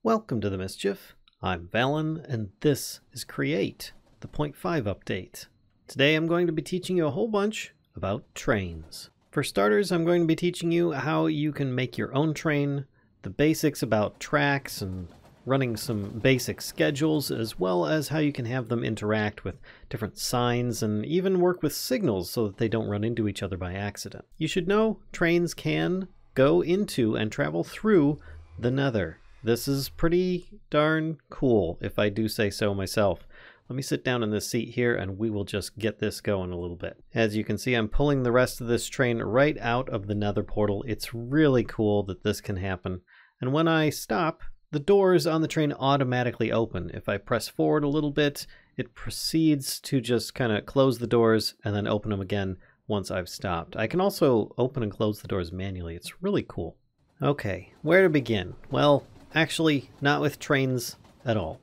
Welcome to the Mischief. I'm Valen, and this is Create, the 0.5 update. Today I'm going to be teaching you a whole bunch about trains. For starters, I'm going to be teaching you how you can make your own train, the basics about tracks and running some basic schedules, as well as how you can have them interact with different signs and even work with signals so that they don't run into each other by accident. You should know trains can go into and travel through the Nether. This is pretty darn cool, if I do say so myself. Let me sit down in this seat here and we will just get this going a little bit. As you can see, I'm pulling the rest of this train right out of the Nether portal. It's really cool that this can happen. And when I stop, the doors on the train automatically open. If I press forward a little bit, it proceeds to just kind of close the doors and then open them again once I've stopped. I can also open and close the doors manually. It's really cool. Okay, where to begin? Well, actually, not with trains at all.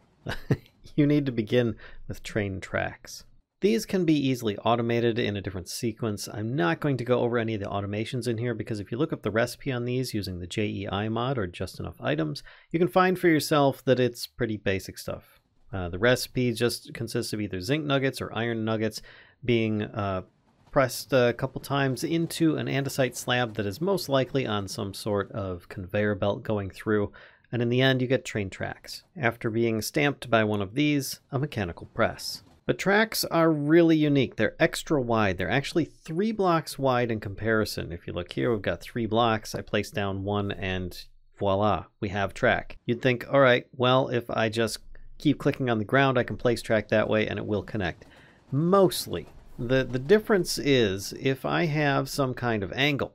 You need to begin with train tracks. These can be easily automated in a different sequence. I'm not going to go over any of the automations in here because if you look up the recipe on these using the JEI mod or just enough items, you can find for yourself that it's pretty basic stuff. The recipe just consists of either zinc nuggets or iron nuggets being pressed a couple times into an andesite slab that is most likely on some sort of conveyor belt going through. And in the end, you get train tracks. After being stamped by one of these, a mechanical press. But tracks are really unique. They're extra wide. They're actually 3 blocks wide in comparison. If you look here, we've got 3 blocks. I place down one and voila, we have track. You'd think, all right, well, if I just keep clicking on the ground, I can place track that way and it will connect. Mostly. The difference is if I have some kind of angle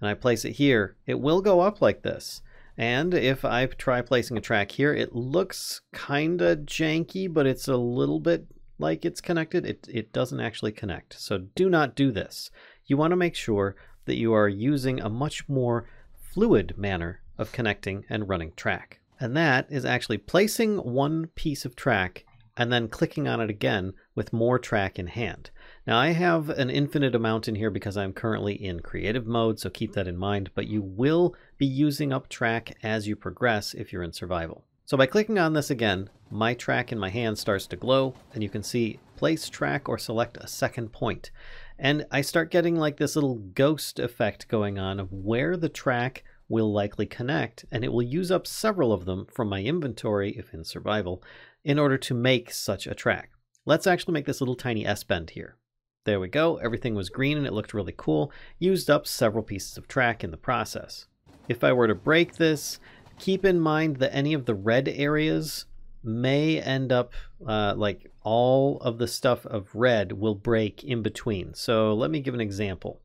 and I place it here, it will go up like this. And if I try placing a track here, it looks kind of janky, but it's a little bit like it's connected. It doesn't actually connect. So do not do this. You want to make sure that you are using a much more fluid manner of connecting and running track. And that is actually placing one piece of track and then clicking on it again with more track in hand. Now I have an infinite amount in here because I'm currently in creative mode, so keep that in mind, but you will be using up track as you progress if you're in survival. So by clicking on this again, my track in my hand starts to glow, and you can see place track or select a second point. And I start getting like this little ghost effect going on of where the track will likely connect, and it will use up several of them from my inventory if in survival in order to make such a track. Let's actually make this little tiny S-bend here. There we go. Everything was green and it looked really cool. Used up several pieces of track in the process. If I were to break this, keep in mind that any of the red areas may end up like all of the stuff of red will break in between. So let me give an example.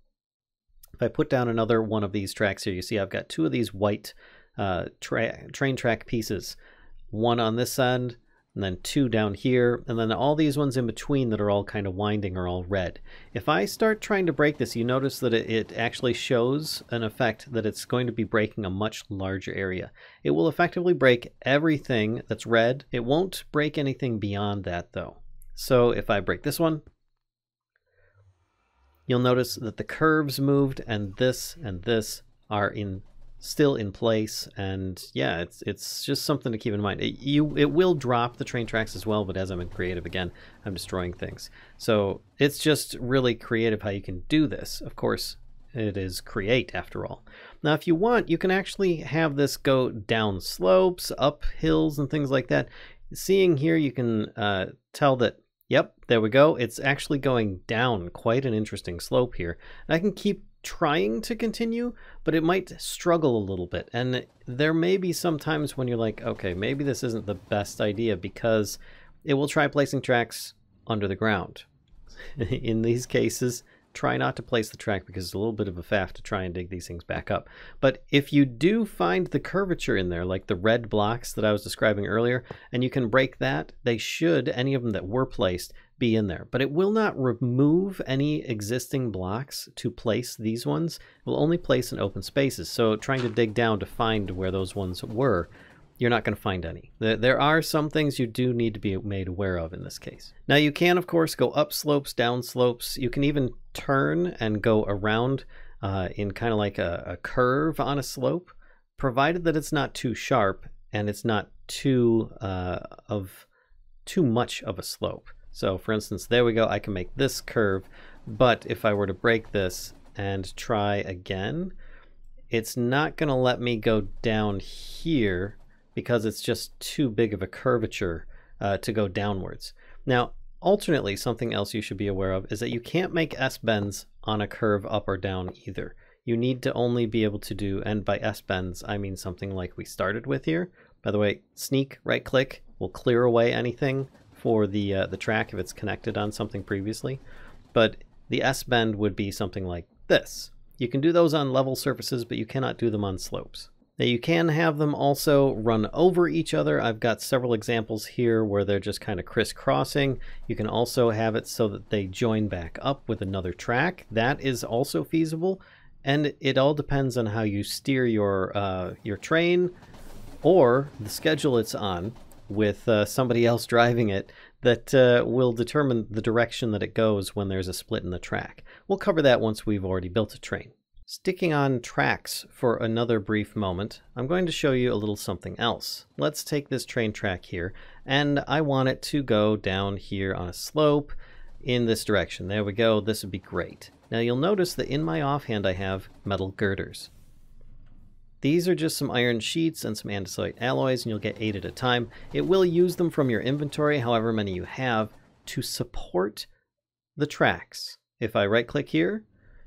If I put down another one of these tracks here, you see I've got 2 of these white train track pieces. One on this end, and then 2 down here, and then all these ones in between that are all kind of winding are all red. If I start trying to break this, you notice that it actually shows an effect that it's going to be breaking a much larger area. It will effectively break everything that's red. It won't break anything beyond that though. So if I break this one, you'll notice that the curves moved and this are still in place, and yeah, it's just something to keep in mind. It will drop the train tracks as well, but as I'm in creative again, I'm destroying things. So it's just really creative how you can do this. Of course, it is create after all. Now if you want, you can actually have this go down slopes, up hills, and things like that. Seeing here, you can tell that, yep, there we go. It's actually going down quite an interesting slope here. And I can keep trying to continue, but it might struggle a little bit. And there may be some times when you're like, okay, maybe this isn't the best idea because it will try placing tracks under the ground. In these cases, try not to place the track because it's a little bit of a faff to try and dig these things back up. But if you do find the curvature in there, like the red blocks that I was describing earlier, and you can break that, they should, any of them that were placed, be in there. But it will not remove any existing blocks to place these ones. It will only place in open spaces. So trying to dig down to find where those ones were, you're not going to find any. There are some things you do need to be made aware of in this case. Now you can, of course, go up slopes, down slopes. You can even turn and go around in kind of like a curve on a slope, provided that it's not too sharp and it's not too much of a slope. So for instance, there we go, I can make this curve, but if I were to break this and try again, it's not going to let me go down here because it's just too big of a curvature to go downwards. Now, alternately, something else you should be aware of is that you can't make S-bends on a curve up or down either. You need to only be able to do, and by S-bends, I mean something like we started with here. By the way, sneak, right-click, will clear away anything for the track if it's connected on something previously. But the S-bend would be something like this. You can do those on level surfaces, but you cannot do them on slopes. Now you can have them also run over each other. I've got several examples here where they're just kind of crisscrossing. You can also have it so that they join back up with another track. That is also feasible, and it all depends on how you steer your train or the schedule it's on with somebody else driving it that will determine the direction that it goes when there's a split in the track. We'll cover that once we've already built a train. Sticking on tracks for another brief moment, I'm going to show you a little something else. Let's take this train track here, and I want it to go down here on a slope in this direction. There we go, this would be great. Now you'll notice that in my offhand I have metal girders. These are just some iron sheets and some andesite alloys, and you'll get 8 at a time. It will use them from your inventory, however many you have, to support the tracks. If I right click here,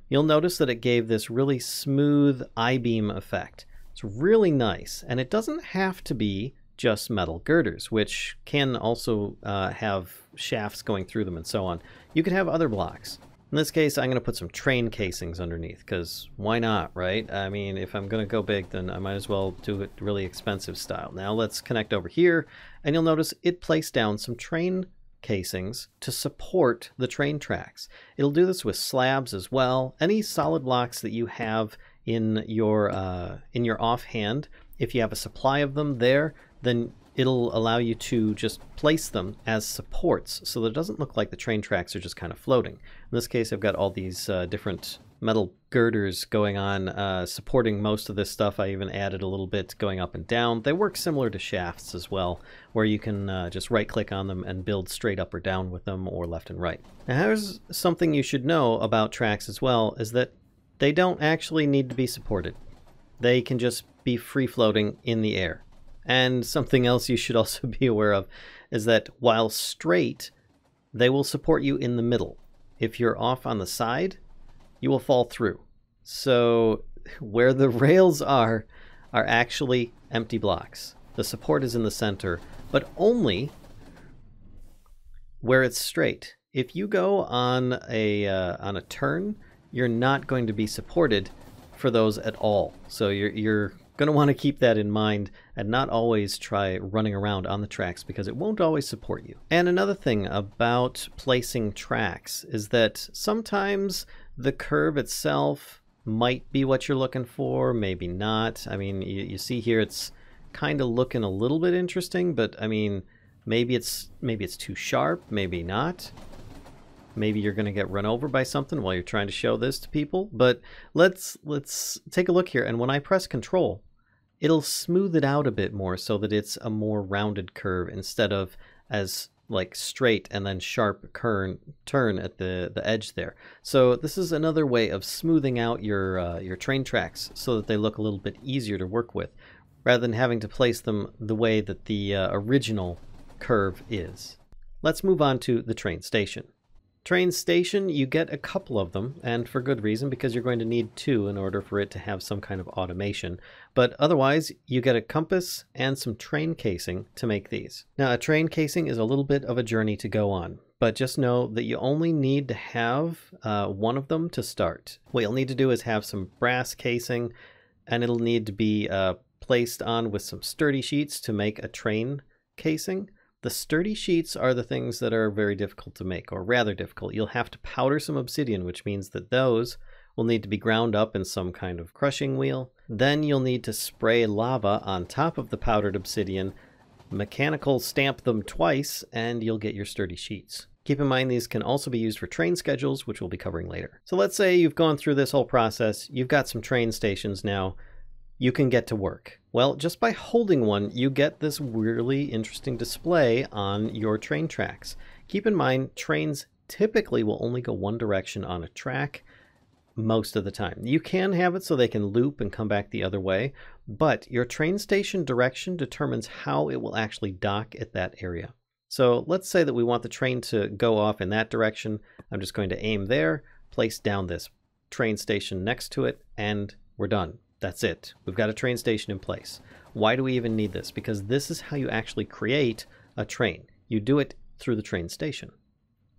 you'll notice that it gave this really smooth I-beam effect. It's really nice, and it doesn't have to be just metal girders, which can also have shafts going through them and so on. You could have other blocks. In this case, I'm going to put some train casings underneath, because why not, right? I mean, if I'm going to go big, then I might as well do it really expensive style. Now let's connect over here, and you'll notice it placed down some train casings to support the train tracks. It'll do this with slabs as well. Any solid blocks that you have in your offhand, if you have a supply of them there, then it'll allow you to just place them as supports so that it doesn't look like the train tracks are just kind of floating. In this case, I've got all these different metal girders going on, supporting most of this stuff. I even added a little bit going up and down. They work similar to shafts as well, where you can just right-click on them and build straight up or down with them, or left and right. Now here's something you should know about tracks as well, is that they don't actually need to be supported. They can just be free-floating in the air. And something else you should also be aware of is that while straight, they will support you in the middle. If you're off on the side, you will fall through. So where the rails are actually empty blocks. The support is in the center, but only where it's straight. If you go on a turn, you're not going to be supported for those at all. So you're going to want to keep that in mind and not always try running around on the tracks, because it won't always support you. And another thing about placing tracks is that sometimes the curve itself might be what you're looking for, maybe not. I mean, you see here it's kind of looking a little bit interesting, but I mean, maybe it's too sharp, maybe not. Maybe you're going to get run over by something while you're trying to show this to people. But let's take a look here, and when I press Control, it'll smooth it out a bit more so that it's a more rounded curve instead of as like straight and then sharp turn at the edge there. So this is another way of smoothing out your train tracks so that they look a little bit easier to work with, rather than having to place them the way that the original curve is. Let's move on to the train station. Train station, you get a couple of them, and for good reason, because you're going to need 2 in order for it to have some kind of automation. But otherwise, you get a compass and some train casing to make these. Now, a train casing is a little bit of a journey to go on, but just know that you only need to have one of them to start. What you'll need to do is have some brass casing, and it'll need to be placed on with some sturdy sheets to make a train casing. The sturdy sheets are the things that are very difficult to make, or rather difficult. You'll have to powder some obsidian, which means that those will need to be ground up in some kind of crushing wheel. Then you'll need to spray lava on top of the powdered obsidian, mechanical stamp them twice, and you'll get your sturdy sheets. Keep in mind these can also be used for train schedules, which we'll be covering later. So let's say you've gone through this whole process, you've got some train stations now, you can get to work. Well, just by holding one, you get this really interesting display on your train tracks. Keep in mind, trains typically will only go one direction on a track most of the time. You can have it so they can loop and come back the other way, but your train station direction determines how it will actually dock at that area. So let's say that we want the train to go off in that direction. I'm just going to aim there, place down this train station next to it, and we're done. That's it. We've got a train station in place. Why do we even need this? Because this is how you actually create a train. You do it through the train station.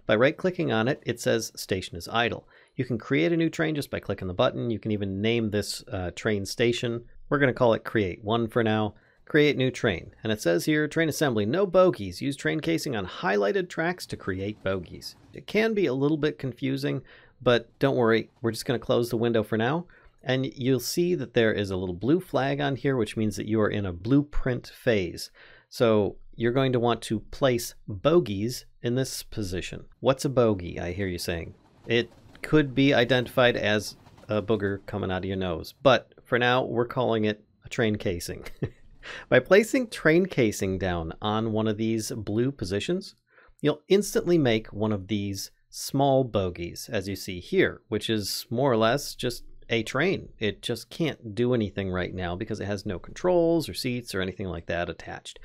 By right-clicking on it, it says station is idle. You can create a new train just by clicking the button. You can even name this train station. We're going to call it Create 1 for now. Create new train. And it says here, train assembly, no bogies. Use train casing on highlighted tracks to create bogies. It can be a little bit confusing, but don't worry. We're just going to close the window for now. And you'll see that there is a little blue flag on here, which means that you are in a blueprint phase. So you're going to want to place bogeys in this position. What's a bogey, I hear you saying? It could be identified as a booger coming out of your nose, but for now we're calling it a train casing. By placing train casing down on one of these blue positions, you'll instantly make one of these small bogeys, as you see here, which is more or less just a train. It just can't do anything right now because it has no controls or seats or anything like that attached.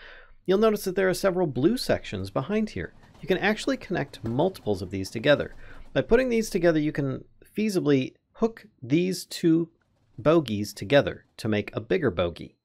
You'll notice that there are several blue sections behind here. You can actually connect multiples of these together. By putting these together, you can feasibly hook these two bogeys together to make a bigger bogey.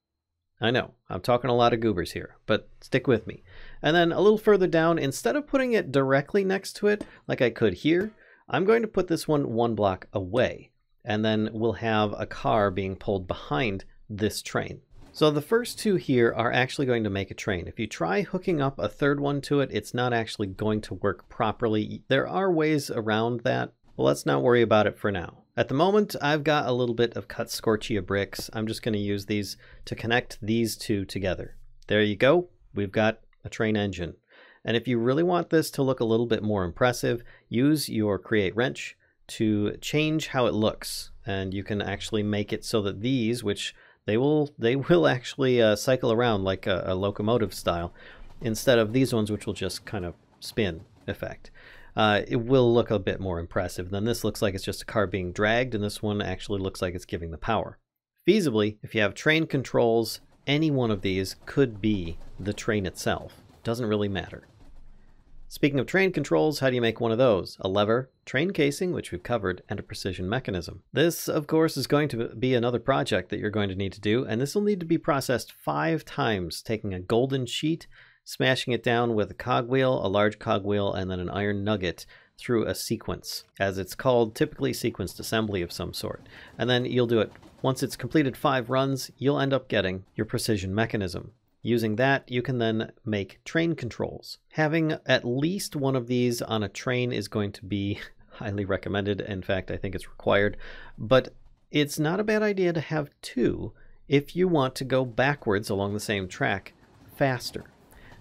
I know, I'm talking a lot of goobers here, but stick with me. And then a little further down, instead of putting it directly next to it, like I could here, I'm going to put this one block away. And then we'll have a car being pulled behind this train. So the first two here are actually going to make a train. If you try hooking up a third one to it, it's not actually going to work properly. There are ways around that, but let's not worry about it for now. At the moment, I've got a little bit of cut scorchia bricks. I'm just going to use these to connect these two together. There you go. We've got a train engine. And if you really want this to look a little bit more impressive, use your Create Wrench to change how it looks. And you can actually make it so that these, which they will actually cycle around like a locomotive style, instead of these ones which will just kind of spin effect. It will look a bit more impressive. Then this looks like it's just a car being dragged, and this one actually looks like it's giving the power. Feasibly, if you have train controls, any one of these could be the train itself. Doesn't really matter. Speaking of train controls, how do you make one of those? A lever, train casing, which we've covered, and a precision mechanism. This, of course, is going to be another project that you're going to need to do, and this will need to be processed 5 times, taking a golden sheet, smashing it down with a cogwheel, a large cogwheel, and then an iron nugget through a sequence, as it's called, typically sequenced assembly of some sort. And then you'll do it. Once it's completed 5 runs, you'll end up getting your precision mechanism. Using that, you can then make train controls. Having at least one of these on a train is going to be highly recommended. In fact, I think it's required. But it's not a bad idea to have 2 if you want to go backwards along the same track faster.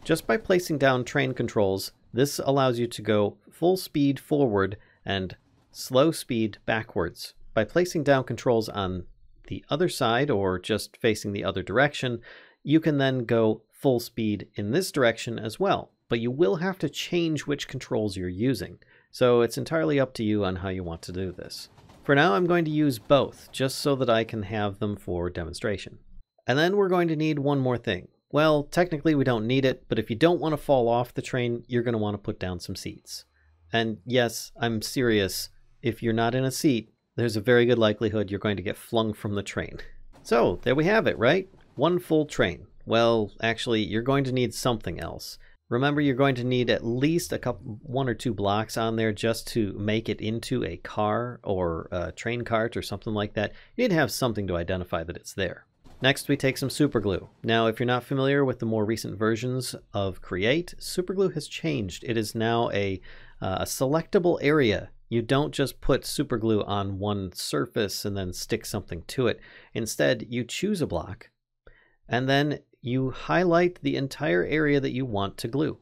Just by placing down train controls, this allows you to go full speed forward and slow speed backwards. By placing down controls on the other side or just facing the other direction, you can then go full speed in this direction as well, but you will have to change which controls you're using. So it's entirely up to you on how you want to do this. For now, I'm going to use both, just so that I can have them for demonstration. And then we're going to need one more thing. Well, technically we don't need it, but if you don't want to fall off the train, you're going to want to put down some seats. And yes, I'm serious. If you're not in a seat, there's a very good likelihood you're going to get flung from the train. So there we have it, right? 1 full train. Well, actually, you're going to need something else. Remember, you're going to need at least 1 or 2 blocks on there just to make it into a car or a train cart or something like that. You need to have something to identify that it's there. Next, we take some superglue. Now, if you're not familiar with the more recent versions of Create, superglue has changed. It is now a selectable area. You don't just put superglue on one surface and then stick something to it. Instead, you choose a block, and then you highlight the entire area that you want to glue.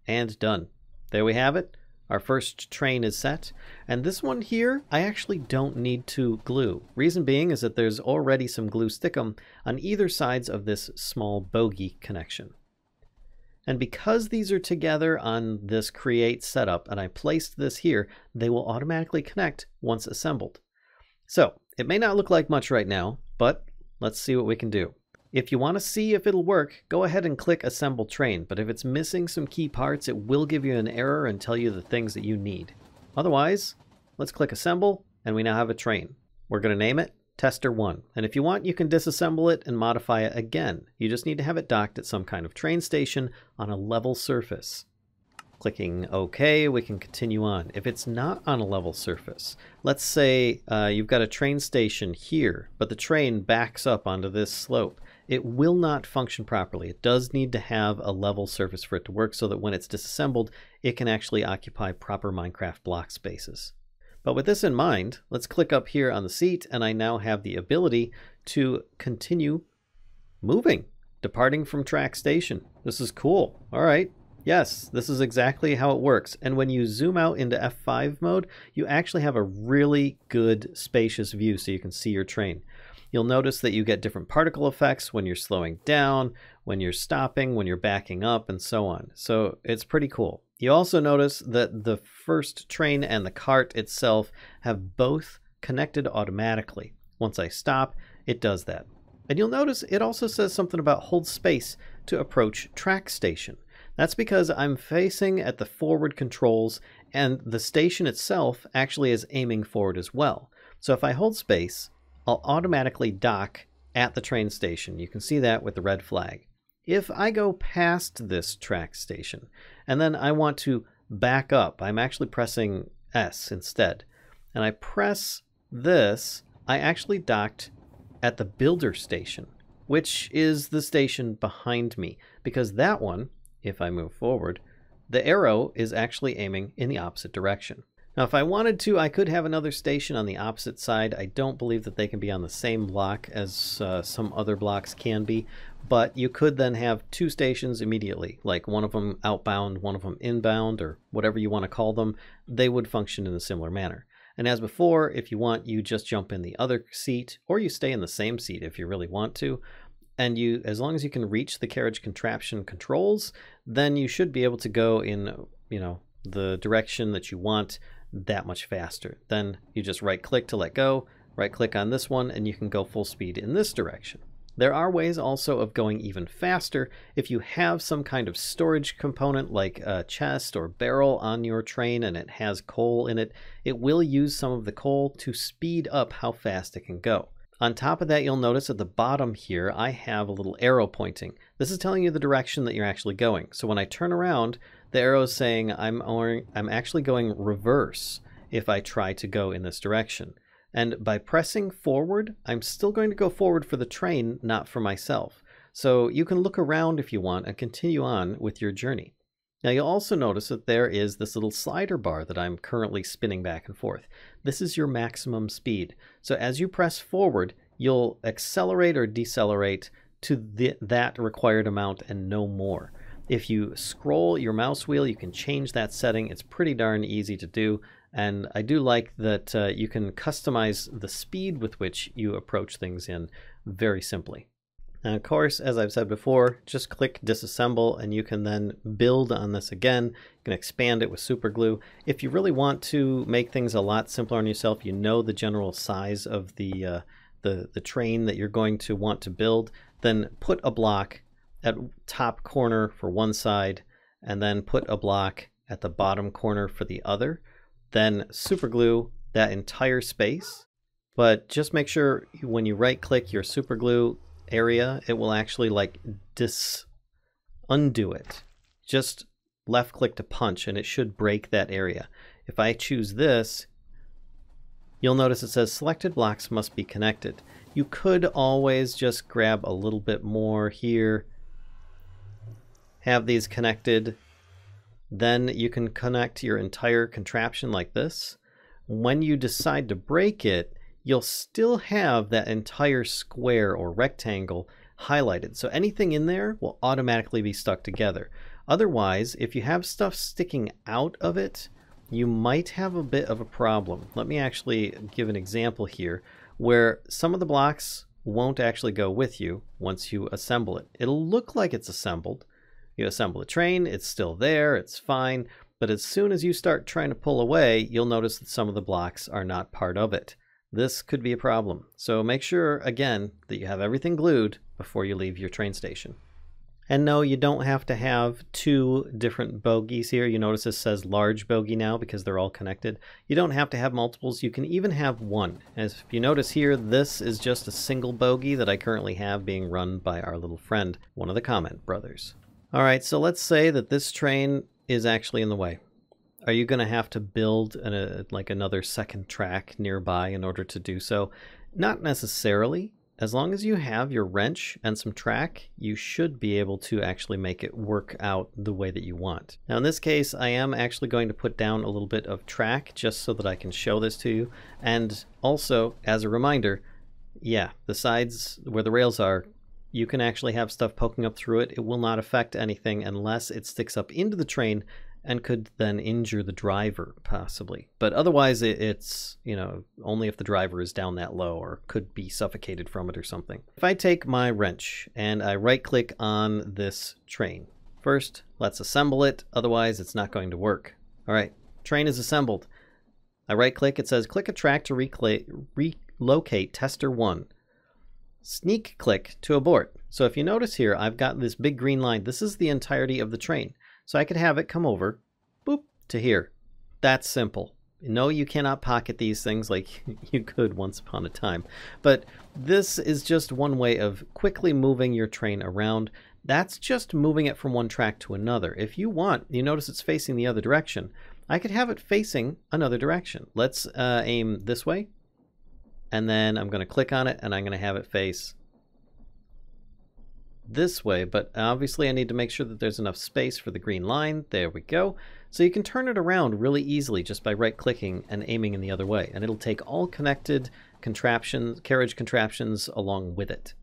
And done. There we have it. Our first train is set, and this one here, I actually don't need to glue. Reason being is that there's already some glue stickum on either sides of this small bogey connection. And because these are together on this create setup, and I placed this here, they will automatically connect once assembled. So it may not look like much right now, but let's see what we can do. If you want to see if it'll work, go ahead and click Assemble Train, but if it's missing some key parts, it will give you an error and tell you the things that you need. Otherwise, let's click Assemble, and we now have a train. We're going to name it Tester 1, and if you want, you can disassemble it and modify it again. You just need to have it docked at some kind of train station on a level surface. Clicking OK, we can continue on. If it's not on a level surface, let's say you've got a train station here, but the train backs up onto this slope. It will not function properly. It does need to have a level surface for it to work so that when it's disassembled, it can actually occupy proper Minecraft block spaces. But with this in mind, let's click up here on the seat, and I now have the ability to continue moving, departing from track station. This is cool. All right. Yes, this is exactly how it works. And when you zoom out into F5 mode, you actually have a really good spacious view so you can see your train. You'll notice that you get different particle effects when you're slowing down, when you're stopping, when you're backing up, and so on. So it's pretty cool. You also notice that the first train and the cart itself have both connected automatically. Once I stop, it does that. And you'll notice it also says something about hold space to approach track station. That's because I'm facing at the forward controls, and the station itself actually is aiming forward as well. So if I hold space, I'll automatically dock at the train station. You can see that with the red flag. If I go past this track station and then I want to back up, I'm actually pressing S instead. And I press this, I actually docked at the builder station, which is the station behind me, because that one, if I move forward, the arrow is actually aiming in the opposite direction. Now, if I wanted to, I could have another station on the opposite side. I don't believe that they can be on the same block as some other blocks can be, but you could then have two stations immediately, like one of them outbound, one of them inbound, or whatever you want to call them. They would function in a similar manner. And as before, if you want, you just jump in the other seat, or you stay in the same seat if you really want to. And you, as long as you can reach the carriage contraption controls, then you should be able to go in, the direction that you want that much faster. Then you just right click to let go, right click on this one, and you can go full speed in this direction. There are ways also of going even faster. If you have some kind of storage component like a chest or barrel on your train and it has coal in it, it will use some of the coal to speed up how fast it can go. On top of that, you'll notice at the bottom here, I have a little arrow pointing. This is telling you the direction that you're actually going. So when I turn around, the arrow is saying I'm actually going reverse if I try to go in this direction. And by pressing forward, I'm still going to go forward for the train, not for myself. So you can look around if you want and continue on with your journey. Now you'll also notice that there is this little slider bar that I'm currently spinning back and forth. This is your maximum speed. So as you press forward, you'll accelerate or decelerate to that required amount and no more. If you scroll your mouse wheel, you can change that setting. It's pretty darn easy to do. And I do like that you can customize the speed with which you approach things in very simply. And of course, as I've said before, just click disassemble and you can then build on this again. You can expand it with super glue. If you really want to make things a lot simpler on yourself, you know the general size of the train that you're going to want to build, then put a block at top corner for one side and then put a block at the bottom corner for the other. Then super glue that entire space. But just make sure when you right click your super glue area, it will actually like undo it. Just left click to punch and it should break that area. If I choose this, you'll notice it says selected blocks must be connected. You could always just grab a little bit more here, have these connected, then you can connect your entire contraption like this. When you decide to break it, you'll still have that entire square or rectangle highlighted. So anything in there will automatically be stuck together. Otherwise, if you have stuff sticking out of it, you might have a bit of a problem. Let me actually give an example here where some of the blocks won't actually go with you once you assemble it. It'll look like it's assembled. You assemble the train, it's still there, it's fine, but as soon as you start trying to pull away, you'll notice that some of the blocks are not part of it. This could be a problem. So make sure, again, that you have everything glued before you leave your train station. And no, you don't have to have two different bogies here. You notice this says large bogey now because they're all connected. You don't have to have multiples. You can even have one. As if you notice here, this is just a single bogey that I currently have being run by our little friend, one of the Comment brothers. All right, so let's say that this train is actually in the way. Are you going to have to build like another second track nearby in order to do so? Not necessarily. As long as you have your wrench and some track, you should be able to actually make it work out the way that you want. Now in this case, I am actually going to put down a little bit of track just so that I can show this to you. And also, as a reminder, yeah, the sides where the rails are, you can actually have stuff poking up through it. It will not affect anything unless it sticks up into the train and could then injure the driver, possibly. But otherwise, it's, you know, only if the driver is down that low or could be suffocated from it or something. If I take my wrench and I right-click on this train, first, let's assemble it. Otherwise, it's not going to work. All right, train is assembled. I right-click. It says, click a track to relocate tester 1. Sneak click to abort. So if you notice here, I've got this big green line. This is the entirety of the train. So I could have it come over, boop, to here. That's simple. No, you cannot pocket these things like you could once upon a time. But this is just one way of quickly moving your train around. That's just moving it from one track to another. If you want, you notice it's facing the other direction. I could have it facing another direction. Let's aim this way. And then I'm going to click on it and I'm going to have it face this way, but obviously I need to make sure that there's enough space for the green line. There we go. So you can turn it around really easily just by right-clicking and aiming in the other way, and it'll take all connected contraptions, carriage contraptions along with it.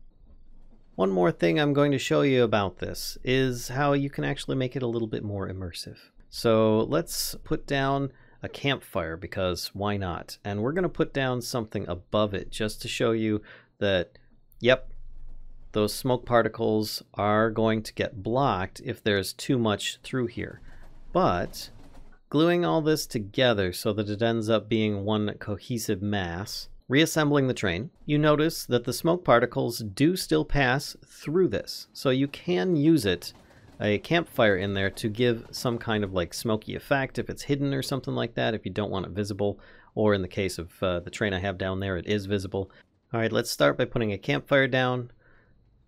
One more thing I'm going to show you about this is how you can actually make it a little bit more immersive. So let's put down a campfire, because why not? And we're going to put down something above it just to show you that, yep, those smoke particles are going to get blocked if there's too much through here. But gluing all this together so that it ends up being one cohesive mass, reassembling the train, you notice that the smoke particles do still pass through this. So you can use it, a campfire in there, to give some kind of like smoky effect if it's hidden or something like that, if you don't want it visible, or in the case of the train I have down there, it is visible. All right, let's start by putting a campfire down,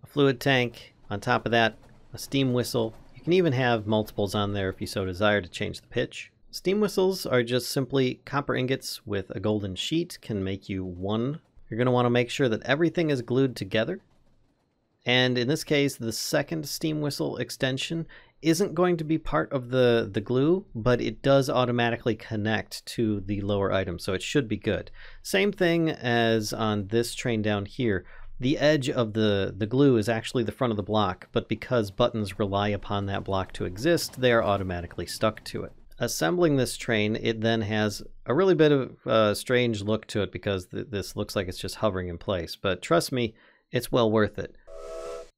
a fluid tank, on top of that, a steam whistle. You can even have multiples on there if you so desire to change the pitch. Steam whistles are just simply copper ingots with a golden sheet, can make you one. You're going to want to make sure that everything is glued together. And in this case, the second steam whistle extension isn't going to be part of the glue, but it does automatically connect to the lower item, so it should be good. Same thing as on this train down here. The edge of the glue is actually the front of the block, but because buttons rely upon that block to exist, they are automatically stuck to it. Assembling this train, it then has a really bit of a strange look to it because this looks like it's just hovering in place, but trust me, it's well worth it.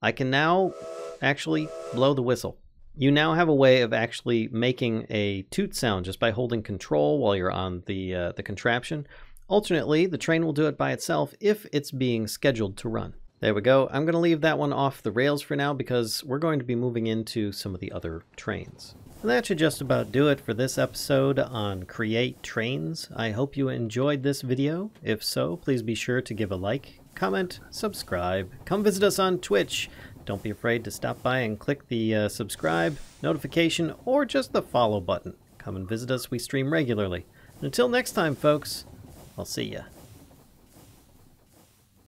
I can now actually blow the whistle. You now have a way of actually making a toot sound just by holding control while you're on the contraption. Alternately, the train will do it by itself if it's being scheduled to run. There we go. I'm going to leave that one off the rails for now because we're going to be moving into some of the other trains. And that should just about do it for this episode on Create Trains. I hope you enjoyed this video. If so, please be sure to give a like, comment, subscribe. Come visit us on Twitch. Don't be afraid to stop by and click the subscribe, notification, or just the follow button. Come and visit us. We stream regularly. Until next time, folks, I'll see ya.